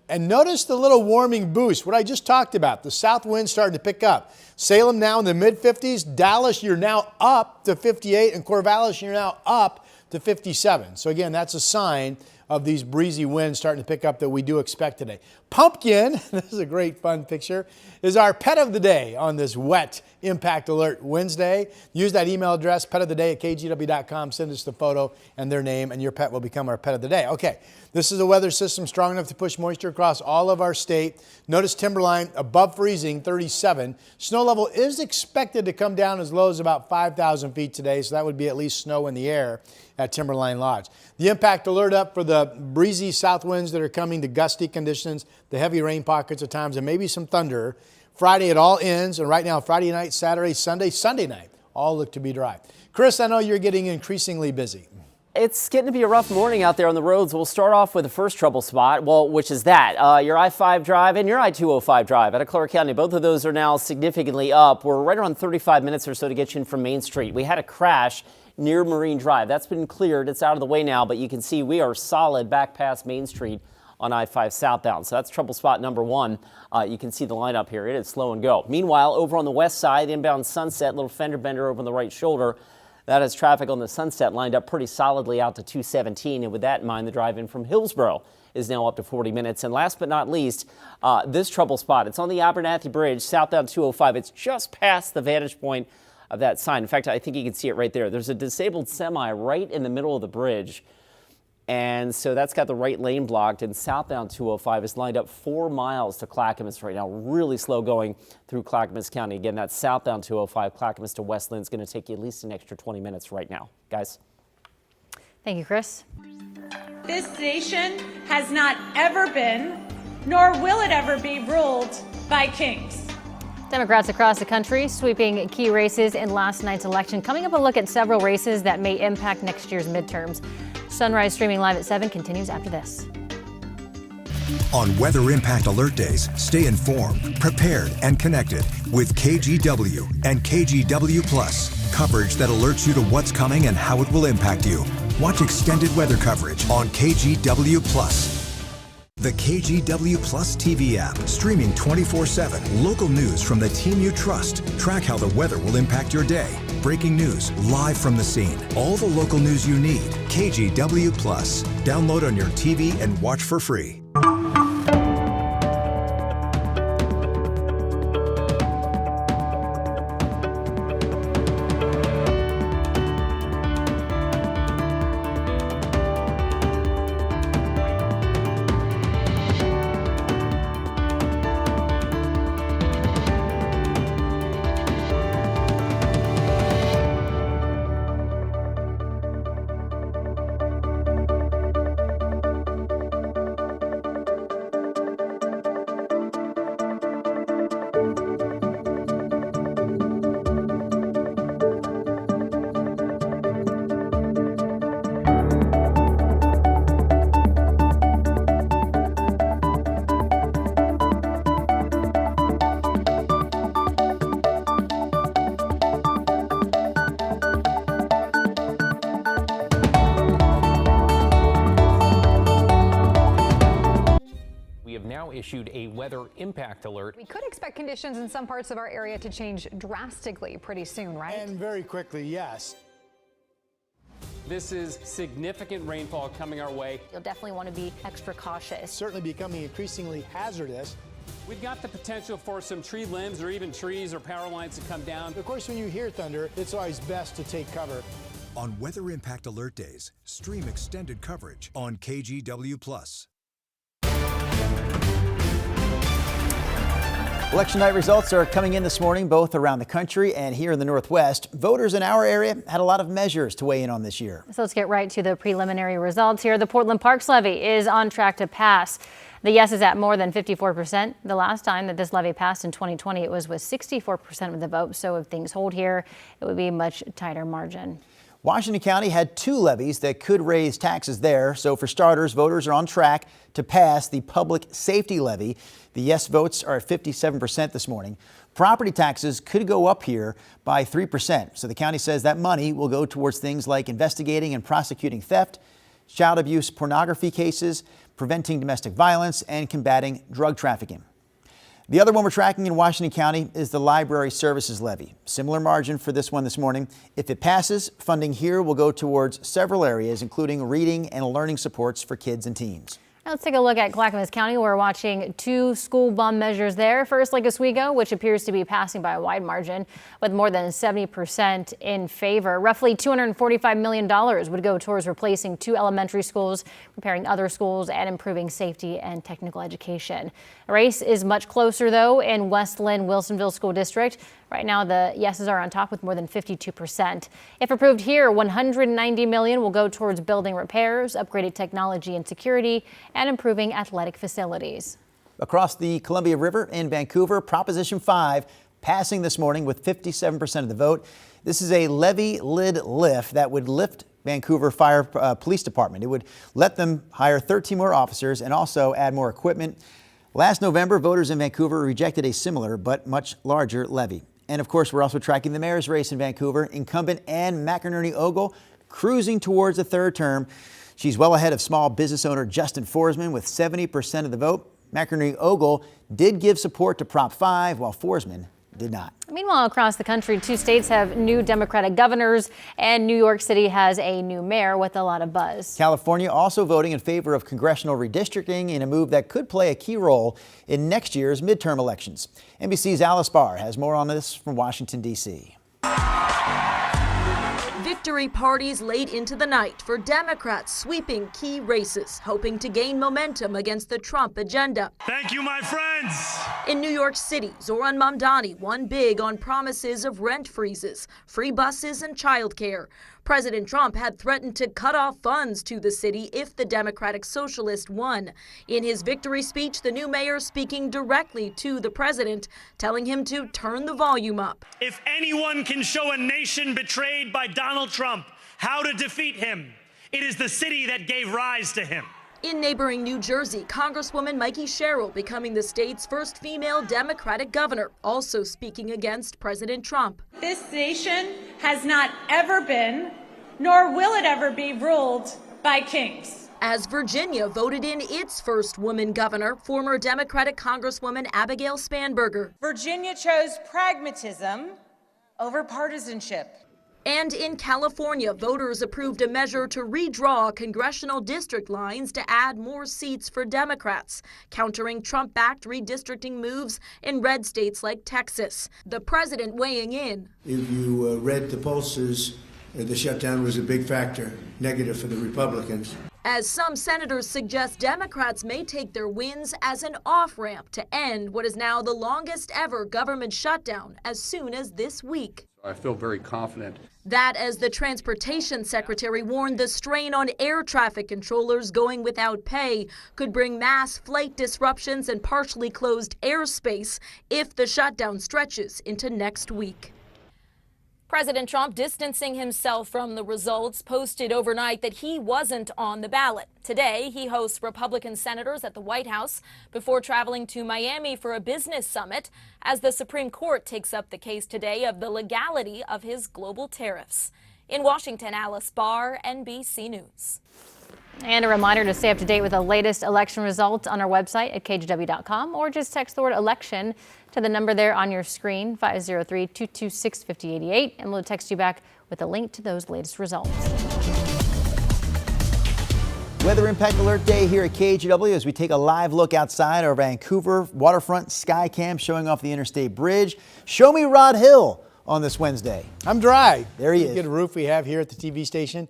S2: And notice the little warming boost, what I just talked about. The south wind starting to pick up. Salem now in the mid-50s. Dallas, you're now up to 58. And Corvallis, you're now up to 57. So again, that's a sign of these breezy winds starting to pick up that we do expect today. Pumpkin, this is a great fun picture, is our pet of the day on this wet Impact Alert Wednesday. Use that email address, petoftheday@kgw.com. Send us the photo and their name, and your pet will become our pet of the day. Okay, this is a weather system strong enough to push moisture across all of our state. Notice timberline above freezing, 37. Snow level is expected to come down as low as about 5,000 feet today, so that would be at least snow in the air at Timberline Lodge. The impact alert up for the breezy south winds that are coming, the gusty conditions, the heavy rain pockets at times, and maybe some thunder. Friday it all ends, and right now Friday night, Saturday, Sunday night all look to be dry. Chris, I know you're getting increasingly busy.
S10: It's getting to be a rough morning out there on the roads. We'll start off with the first trouble spot, which is that your I-5 drive and your I-205 drive out of Clark County. Both of those are now significantly up. We're right around 35 minutes or so to get you in from Main Street. We had a crash near Marine Drive. That's been cleared. It's out of the way now, but you can see we are solid back past Main Street on I-5 southbound. So that's trouble spot number one. You can see the lineup here. It is slow and go. Meanwhile, over on the west side, inbound Sunset, little fender bender over on the right shoulder. That has traffic on the Sunset lined up pretty solidly out to 217. And with that in mind, the drive in from Hillsborough is now up to 40 minutes. And last but not least, this trouble spot. It's on the Abernathy Bridge, southbound 205. It's just past the vantage point of that sign. In fact, I think you can see it right there. There's a disabled semi right in the middle of the bridge. And so that's got the right lane blocked, and southbound 205 is lined up 4 miles to Clackamas right now. Really slow going through Clackamas County. Again, that's southbound 205, Clackamas to Westland. Is going to take you at least an extra 20 minutes right now. Guys.
S6: Thank you, Chris.
S20: This nation has not ever been, nor will it ever be, ruled by kings.
S6: Democrats across the country sweeping key races in last night's election. Coming up, a look at several races that may impact next year's midterms. Sunrise streaming live at 7 continues after this.
S1: On Weather Impact Alert Days, stay informed, prepared, and connected with KGW and KGW Plus. Coverage that alerts you to what's coming and how it will impact you. Watch extended weather coverage on KGW Plus. The KGW Plus TV app, streaming 24/7. Local news from the team you trust. Track how the weather will impact your day. Breaking news live from the scene. All the local news you need. KGW Plus. Download on your TV and watch for free.
S4: Issued a weather impact alert.
S5: We could expect conditions in some parts of our area to change drastically pretty soon, right?
S2: And very quickly, yes.
S3: This is significant rainfall coming our way.
S6: You'll definitely want to be extra cautious.
S2: Certainly becoming increasingly hazardous.
S3: We've got the potential for some tree limbs or even trees or power lines to come down.
S2: Of course, when you hear thunder, it's always best to take cover.
S1: On Weather Impact Alert Days, stream extended coverage on KGW Plus.
S9: Election night results are coming in this morning, both around the country and here in the Northwest. Voters in our area had a lot of measures to weigh in on this year.
S6: So let's get right to the preliminary results here. The Portland Parks levy is on track to pass. The yes is at more than 54%. The last time that this levy passed in 2020, it was with 64% of the vote. So if things hold here, it would be a much tighter margin.
S9: Washington County had 2 levies that could raise taxes there. So for starters, voters are on track to pass the public safety levy. The yes votes are at 57% this morning. Property taxes could go up here by 3%. So the county says that money will go towards things like investigating and prosecuting theft, child abuse, pornography cases, preventing domestic violence, and combating drug trafficking. The other one we're tracking in Washington County is the library services levy. Similar margin for this one this morning. If it passes, funding here will go towards several areas, including reading and learning supports for kids and teens.
S6: Now let's take a look at Clackamas County. We're watching 2 school bond measures there. First, Lake Oswego, which appears to be passing by a wide margin with more than 70% in favor. Roughly $245 million would go towards replacing 2 elementary schools, repairing other schools, and improving safety and technical education. The race is much closer, though, in West Linn Wilsonville School District. Right now, the yeses are on top with more than 52%. If approved here, $190 million will go towards building repairs, upgraded technology and security, and improving athletic facilities.
S9: Across the Columbia River in Vancouver, Proposition 5 passing this morning with 57% of the vote. This is a levy lid lift that would lift Vancouver Fire Police Department. It would let them hire 13 more officers and also add more equipment. Last November, voters in Vancouver rejected a similar but much larger levy. And of course, we're also tracking the mayor's race in Vancouver. Incumbent Ann McInerney-Ogle cruising towards a 3rd term. She's well ahead of small business owner Justin Forsman with 70% of the vote. McInerney-Ogle did give support to Prop 5, while Forsman did not.
S6: Meanwhile, across the country, 2 states have new Democratic governors, and New York City has a new mayor with a lot of buzz.
S9: California also voting in favor of congressional redistricting in a move that could play a key role in next year's midterm elections. NBC's Alice Barr has more on this from Washington, D.C.
S21: Victory parties late into the night for Democrats sweeping key races, hoping to gain momentum against the Trump agenda.
S22: Thank you, my friends.
S21: In New York City, Zohran Mamdani won big on promises of rent freezes, free buses, and childcare. President Trump had threatened to cut off funds to the city if the Democratic Socialist won. In his victory speech, the new mayor speaking directly to the president, telling him to turn the volume up.
S22: If anyone can show a nation betrayed by Donald Trump how to defeat him, it is the city that gave rise to him.
S21: In neighboring New Jersey, Congresswoman Mikey Sherrill becoming the state's first female Democratic governor, also speaking against President Trump.
S20: This nation has not ever been, nor will it ever be, ruled by kings.
S21: As Virginia voted in its first woman governor, former Democratic Congresswoman Abigail Spanberger.
S20: Virginia chose pragmatism over partisanship.
S21: And in California, voters approved a measure to redraw congressional district lines to add more seats for Democrats, countering Trump-backed redistricting moves in red states like Texas. The president weighing in.
S23: If you read the pollsters, the shutdown was a big factor, negative for the Republicans.
S21: As some senators suggest, Democrats may take their wins as an off-ramp to end what is now the longest ever government shutdown as soon as this week.
S24: I feel very confident.
S21: That as the transportation secretary warned the strain on air traffic controllers going without pay could bring mass flight disruptions and partially closed airspace if the shutdown stretches into next week. President Trump distancing himself from the results, posted overnight that he wasn't on the ballot. Today, he hosts Republican senators at the White House before traveling to Miami for a business summit as the Supreme Court takes up the case today of the legality of his global tariffs. In Washington, Alice Barr, NBC News.
S6: And a reminder to stay up to date with the latest election results on our website at KGW.com, or just text the word election to the number there on your screen, 503-226-5088, and we'll text you back with a link to those latest results.
S9: Weather Impact Alert Day here at KGW as we take a live look outside our Vancouver waterfront sky cam showing off the Interstate Bridge. Show me Rod Hill on this Wednesday.
S2: I'm dry.
S9: There he is.
S2: Good roof we have here at the TV station.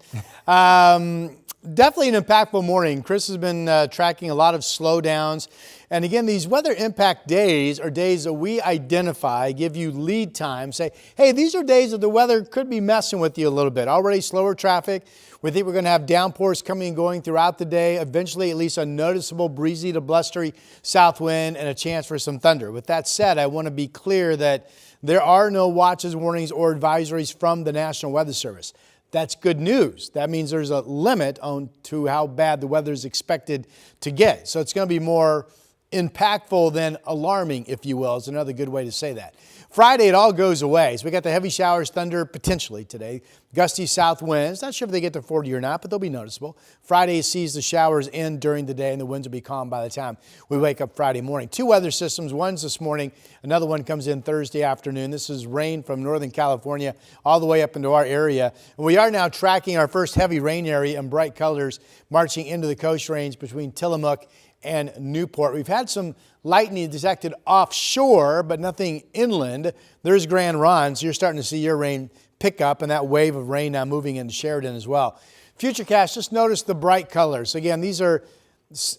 S2: Definitely an impactful morning. Chris has been tracking a lot of slowdowns. And again, these weather impact days are days that we identify, give you lead time, say, hey, these are days that the weather could be messing with you a little bit. Already slower traffic. We think we're going to have downpours coming and going throughout the day. Eventually, at least a noticeable breezy to blustery south wind and a chance for some thunder. With that said, I want to be clear that there are no watches, warnings, or advisories from the National Weather Service. That's good news. That means there's a limit on to how bad the weather is expected to get. So it's going to be more impactful than alarming, if you will, is another good way to say that. Friday, it all goes away. So we got the heavy showers, thunder potentially today. Gusty south winds. Not sure if they get to 40 or not, but they'll be noticeable. Friday sees the showers end during the day, and the winds will be calm by the time we wake up Friday morning. Two weather systems. One's this morning. Another one comes in Thursday afternoon. This is rain from Northern California all the way up into our area. And we are now tracking our first heavy rain area in bright colors, marching into the coast range between Tillamook and Newport. We've had some lightning detected offshore, but nothing inland. There's Grand Ronde, so you're starting to see your rain pick up, and that wave of rain now moving into Sheridan as well. Futurecast, just notice the bright colors. Again, these are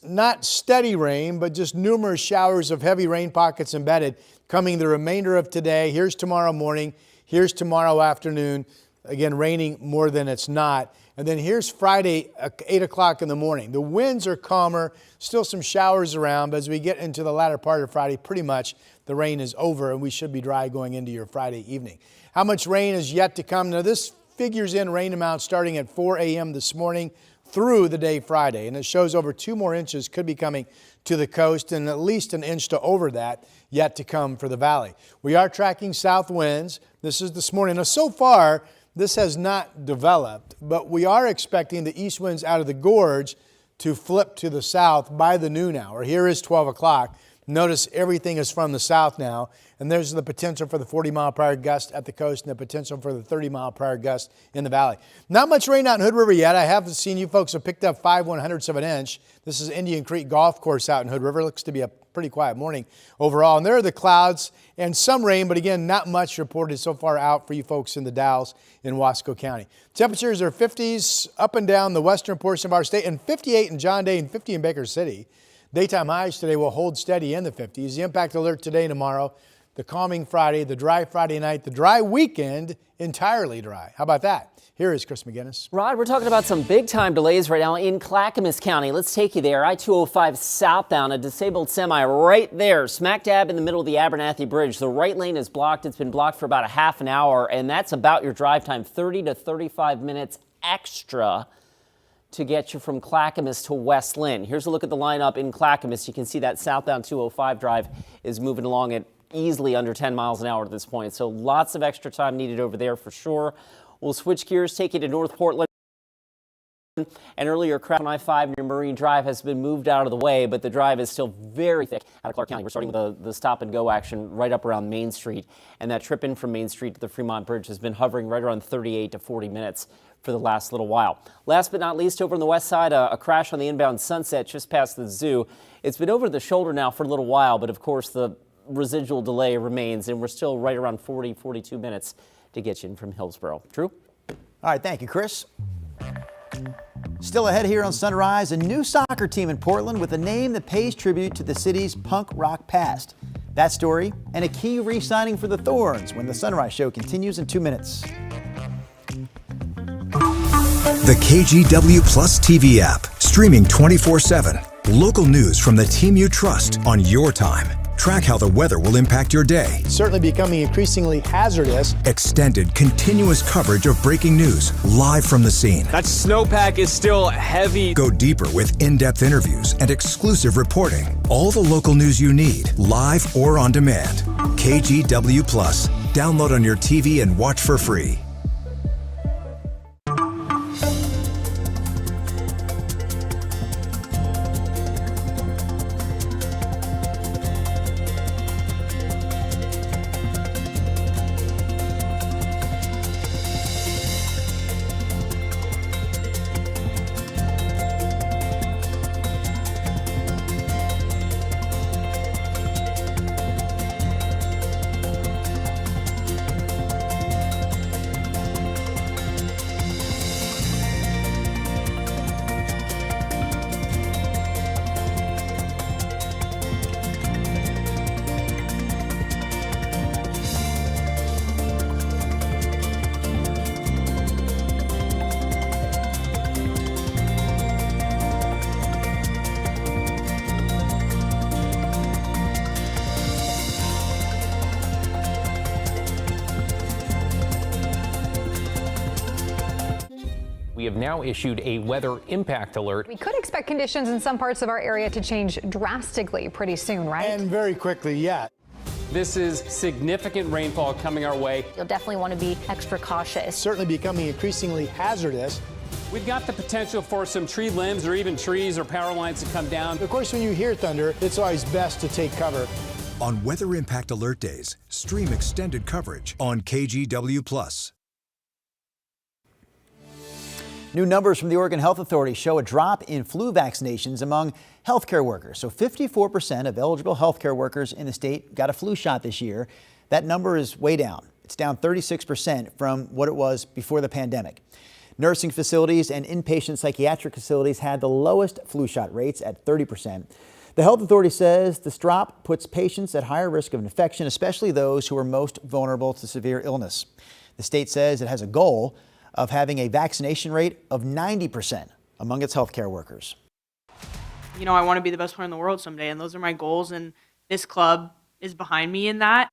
S2: not steady rain, but just numerous showers of heavy rain pockets embedded coming the remainder of today. Here's tomorrow morning. Here's tomorrow afternoon. Again, raining more than it's not. And then here's Friday, 8 o'clock in the morning. The winds are calmer, still some showers around, but as we get into the latter part of Friday, pretty much the rain is over and we should be dry going into your Friday evening. How much rain is yet to come? Now this figures in rain amounts starting at 4 a.m. this morning through the day Friday, and it shows over 2 more inches could be coming to the coast and at least an inch to over that yet to come for the valley. We are tracking south winds. This is this morning. Now so far, this has not developed, but we are expecting the east winds out of the gorge to flip to the south by the noon hour. Here is 12 o'clock. Notice everything is from the south now, and there's the potential for the 40-mile-per-hour gust at the coast and the potential for the 30-mile-per-hour gust in the valley. Not much rain out in Hood River yet. I have seen you folks have picked up 5/100ths of an inch. This is Indian Creek Golf Course out in Hood River. Looks to be a pretty quiet morning overall. And there are the clouds and some rain, but again, not much reported so far out for you folks in the Dalles in Wasco County. Temperatures are 50s up and down the western portion of our state, and 58 in John Day and 50 in Baker City. Daytime highs today will hold steady in the 50s. The impact alert today and tomorrow, the calming Friday, the dry Friday night, the dry weekend, entirely dry. How about that? Here is Chris McGinnis.
S10: Rod, we're talking about some big-time delays right now in Clackamas County. Let's take you there. I-205 southbound, a disabled semi right there, smack dab in the middle of the Abernathy Bridge. The right lane is blocked. It's been blocked for about a half an hour, and that's about your drive time, 30 to 35 minutes extra to get you from Clackamas to West Lynn. Here's a look at the lineup in Clackamas. You can see that southbound 205 drive is moving along at easily under 10 miles an hour at this point. So lots of extra time needed over there for sure. We'll switch gears, take you to North Portland. An earlier crash on I-5 near Marine Drive has been moved out of the way, but the drive is still very thick out of Clark County. We're starting with the stop and go action right up around Main Street, and that trip in from Main Street to the Fremont Bridge has been hovering right around 38 to 40 minutes for the last little while. Last but not least, over on the west side, a crash on the inbound Sunset just past the zoo. It's been over the shoulder now for a little while, but of course the residual delay remains, and we're still right around 40, 42 minutes to get you in from Hillsborough. Drew?
S9: All right, thank you, Chris. Still ahead here on Sunrise, a new soccer team in Portland with a name that pays tribute to the city's punk rock past. That story and a key re-signing for the Thorns when the Sunrise Show continues in 2 minutes.
S1: The KGW Plus TV app, streaming 24/7. Local news from the team you trust on your time. Track how the weather will impact your day.
S2: Certainly becoming increasingly hazardous.
S1: Extended, continuous coverage of breaking news live from the scene.
S11: That snowpack is still heavy.
S1: Go deeper with in-depth interviews and exclusive reporting. All the local news you need, live or on demand. KGW Plus. Download on your TV and watch for free.
S4: We have now issued a weather impact alert.
S5: We could expect conditions in some parts of our area to change drastically pretty soon, right?
S2: And very quickly, yeah.
S3: This is significant rainfall coming our way.
S6: You'll definitely want to be extra cautious.
S2: Certainly becoming increasingly hazardous.
S3: We've got the potential for some tree limbs or even trees or power lines to come down.
S2: Of course, when you hear thunder, it's always best to take cover.
S1: On Weather Impact Alert days, stream extended coverage on KGW+.
S9: New numbers from the Oregon Health Authority show a drop in flu vaccinations among healthcare workers. So 54% of eligible healthcare workers in the state got a flu shot this year. That number is way down. It's down 36% from what it was before the pandemic. Nursing facilities and inpatient psychiatric facilities had the lowest flu shot rates at 30%. The health authority says this drop puts patients at higher risk of infection, especially those who are most vulnerable to severe illness. The state says it has a goal of having a vaccination rate of 90% among its healthcare workers.
S7: You know, I want to be the best player in the world someday, and those are my goals, and this club is behind me in that.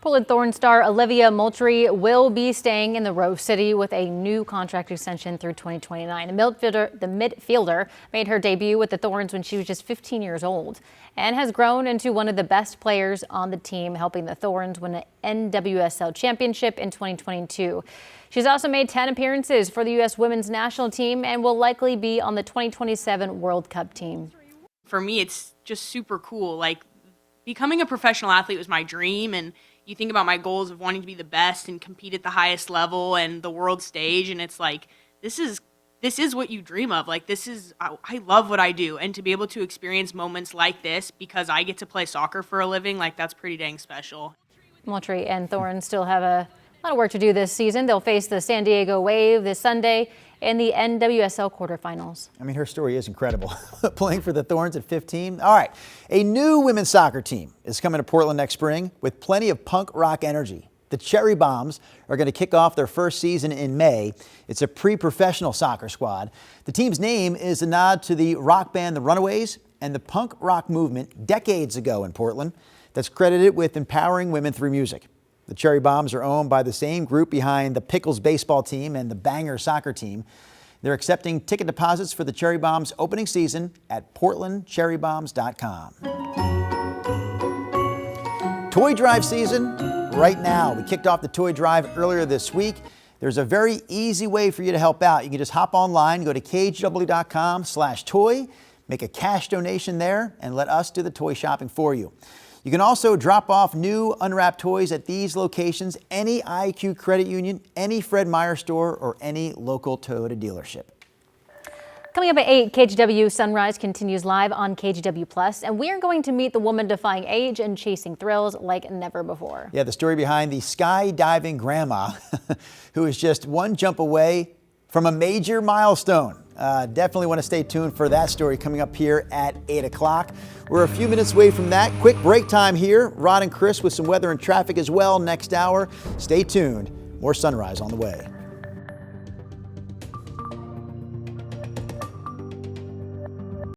S6: Portland Thorns star Olivia Moultrie will be staying in the Rose City with a new contract extension through 2029. The midfielder made her debut with the Thorns when she was just 15 years old and has grown into one of the best players on the team, helping the Thorns win an NWSL championship in 2022. She's also made 10 appearances for the U.S. women's national team and will likely be on the 2027 World Cup team.
S7: For me, it's just super cool. Like, becoming a professional athlete was my dream, and you think about my goals of wanting to be the best and compete at the highest level and the world stage, and it's like, this is what you dream of. Like, I love what I do, and to be able to experience moments like this because I get to play soccer for a living, like, that's pretty dang special.
S6: Moultrie and Thorns still have a lot of work to do this season. They'll face the San Diego Wave this Sunday in the NWSL quarterfinals.
S9: I mean, her story is incredible. Playing for the Thorns at 15. All right, a new women's soccer team is coming to Portland next spring with plenty of punk rock energy. The Cherry Bombs are going to kick off their first season in May. It's a pre-professional soccer squad. The team's name is a nod to the rock band The Runaways and the punk rock movement decades ago in Portland that's credited with empowering women through music. The Cherry Bombs are owned by the same group behind the Pickles baseball team and the Banger soccer team. They're accepting ticket deposits for the Cherry Bombs opening season at portlandcherrybombs.com. Toy drive season right now. We kicked off the toy drive earlier this week. There's a very easy way for you to help out. You can just hop online, go to kgw.com/toy, make a cash donation there, and let us do the toy shopping for you. You can also drop off new unwrapped toys at these locations, any IQ credit union, any Fred Meyer store, or any local Toyota dealership.
S6: Coming up at 8, KGW Sunrise continues live on KGW+, and we are going to meet the woman defying age and chasing thrills like never before.
S9: Yeah, the story behind the skydiving grandma who is just one jump away from a major milestone. Definitely want to stay tuned for that story coming up here at 8 o'clock. We're a few minutes away from that. Quick break time here. Rod and Chris with some weather and traffic as well next hour. Stay tuned. More Sunrise on the way.